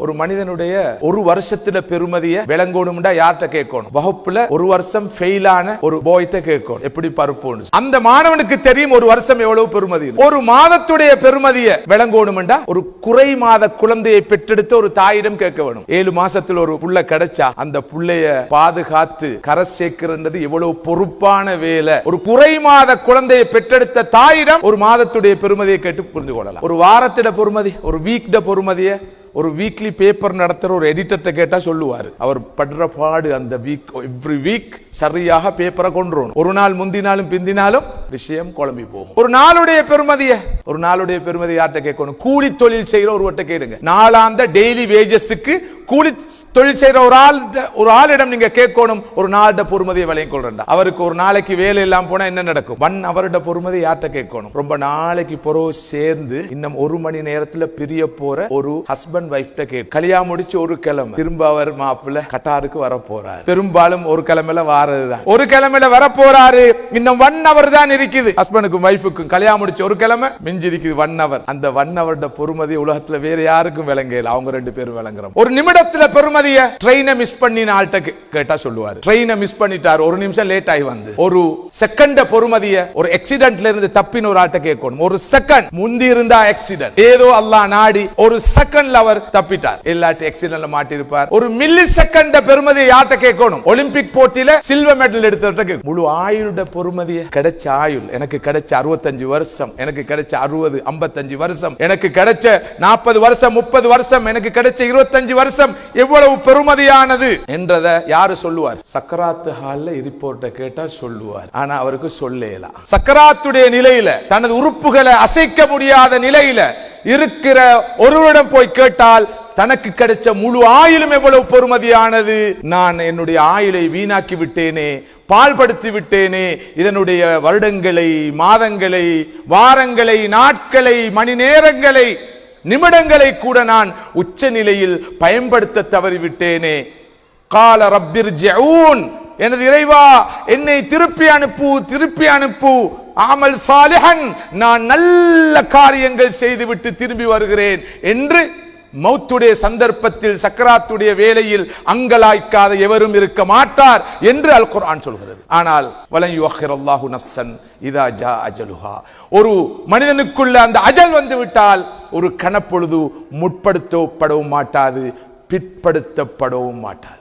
ஒரு மனிதனுடைய ஒரு வருஷத்துல பெருமதியை விளங்கணும்டா யார்கிட்ட கேட்கணும்? வகுப்புல ஒரு வருஷம் ஃபெயில் ஆன ஒரு பாய்ட்ட கேட்கணும் எப்படி பருப்புன்னு. அந்த மாணவனுக்கு தெரியும் ஒரு வருஷம் எவ்வளவு பெருமதி. ஒரு மாதத்துடைய பெருமதியை விளங்கணும்டா ஒரு குறை மாத குழந்தையை பெற்றெடுத்த ஒரு தாயிடம் கேட்க வேணும். 7 மாசத்துல ஒரு புள்ள கிடைச்சா அந்த புள்ளைய பாதுகாத்து கரை சேர்க்கிறது எவ்வளவு பொறுப்பான வேலை. ஒரு குறை மாத குழந்தையை பெற்றெடுத்த தாயிடம் ஒரு மாதத்துடைய பெருமதியை கேட்டு புரிந்து கொள்ளலாம். ஒரு வாரத்திட பொறுமதி, ஒரு வீக்ட பொறுமதியை ஒரு வீக்லி பேப்பர் நடத்துற ஒரு எடிட்டர்ட்ட கேட்டா சொல்லுவாரு. அவர் படுற பாடு அந்த வீக், எவ்ரி வீக் சரியாக பேப்பரை கொண்டு வரணும். ஒரு நாள் முந்தினாலும் பிந்தினாலும் விஷயம் குழம்பி போகும். ஒரு நாளுடைய பெருமதி யார்கிட்ட கேட்கணும்? கூலி தொழில் செய்யற ஒருவர்கிட்ட கேளுங்க. நாளாந்த டெய்லி வேஜஸுக்கு கூலி தொழில் செய்யற ஒரு ஆளிடம் நீங்க கேட்கணும் ஒரு நாளோட பொறுமதியை விலையும் கொள்றா. அவருக்கு ஒரு நாளைக்கு வேலை எல்லாம் போனா என்ன நடக்கும்? 1 ஹவரோட பொறுமதி யார்கிட்ட கேட்கணும்? ரொம்ப நாளைக்கு பிறகு சேர்ந்து இன்னும் 1 மணி நேரத்துல பிரிய போற ஒரு ஹஸ்பண்ட் வைஃப்ட கேட்க. கல்யாணம் முடிச்சு ஒரு கிழமை திரும்ப அவர் மாப்பிள்ள கட்டாருக்கு வர போறாரு. பெரும்பாலும் ஒரு கிழமையில வாரதுதான். ஒரு கிழமையில வர போறாரு. இன்னும் 1 ஹவர் தான் இருக்குது. ஹஸ்பண்டுக்கும் வைஃபுக்கும் கல்யாணம் முடிச்சு ஒரு கிழமை மிஞ்சி இருக்குது 1 ஹவர். அந்த 1 ஹவரோட பொறுமதி உலகத்துல வேற யாருக்கும் விளங்கல. அவங்க 2 பேரும் விளங்குறோம். ஒரு நிமிடத்துல பெருமதிய ட்ரெயினை மிஸ் பண்ணின ஆள்கிட்ட கேட்டா சொல்லுவாரு. ட்ரெயினை மிஸ் பண்ணிட்டாரு, ஒரு நிமிஷம் லேட் ஆகி வந்து. ஒரு செகண்ட பொறுமதிய ஒரு ஆக்சிடென்ட்ல இருந்து தப்பின ஒரு ஆள்கிட்ட கேட்கணும். ஒரு செகண்ட் முந்தி இருந்தா ஆக்சிடென்ட், ஏதோ அல்லாஹ் நாடி ஒரு செகண்ட்ல அவர் தப்பிட்டார். எல்லாட்டி ஆக்சிடென்ட்ல மாட்டி இருப்பார். ஒரு மில்லி செகண்ட பெருமதியை யார்கிட்ட கேட்கணும்? ஒலிம்பிக் போட்டியில சில்வர் மெடல் எடுத்தவர்கிட்ட கேட்கணும். முழு ஆயுளோட பொறுமதிய கிடைச்ச ஆயுள் எனக்கு கிடைச்ச 65 வருஷம், எனக்கு கிடைச்ச 60 55 வருஷம், எனக்கு கிடைச்ச 40 வருஷம் 30 வருஷம், எனக்கு கிடைச்ச 25 வருஷம் எவ்வளவு பெருமதியானது என்றத யாரு சொல்லுவார்? சக்கராத்து ஹால்ல ரிப்போர்ட்ட கேட்டா சொல்லுவார். ஆனா அவருக்கு சொல்லலாம். சக்கராத்துடைய நிலையில தனது உறுப்புகளை அசைக்க முடியாத நிலையில இருக்கிற ஒருவரிடம் போய் கேட்டால் தனக்கு கிடைச்ச முழு ஆயுளும் எவ்வளவு பெருமதியானது. நான் என்னுடைய ஆயுளை வீணாக்கி விட்டேனே, பால்படுத்தி விட்டேனே, இதனுடைய வருடங்களை மாதங்களை வாரங்களை நாட்களை மணி நேரங்களை நிமிடங்களை கூட நான் உச்ச நிலையில் பயன்படுத்த தவறிவிட்டேனே. கால ரப்பிர்ஜிஊன், எனது இறைவா என்னை திருப்பி அனுப்பு, அமல் சாலிஹன், நான் நல்ல காரியங்கள் செய்துவிட்டு திரும்பி வருகிறேன் என்று மௌத்துடைய சந்தர்ப்பத்தில் சக்கராத்துடைய வேளையில் அங்கலாய்க்காத எவரும் இருக்க மாட்டார் என்று அல் குர்ஆன் சொல்கிறது. ஆனால் வலன் யுஅக்கிரல்லாஹு நஃப்ஸன் இதா ஜா அஜலுஹா, ஒரு மனிதனுக்குள்ள அந்த அஜல் வந்து விட்டால் ஒரு கணப்பொழுது முற்படுத்தப்படவும் மாட்டாது, பிற்படுத்தப்படவும் மாட்டாது.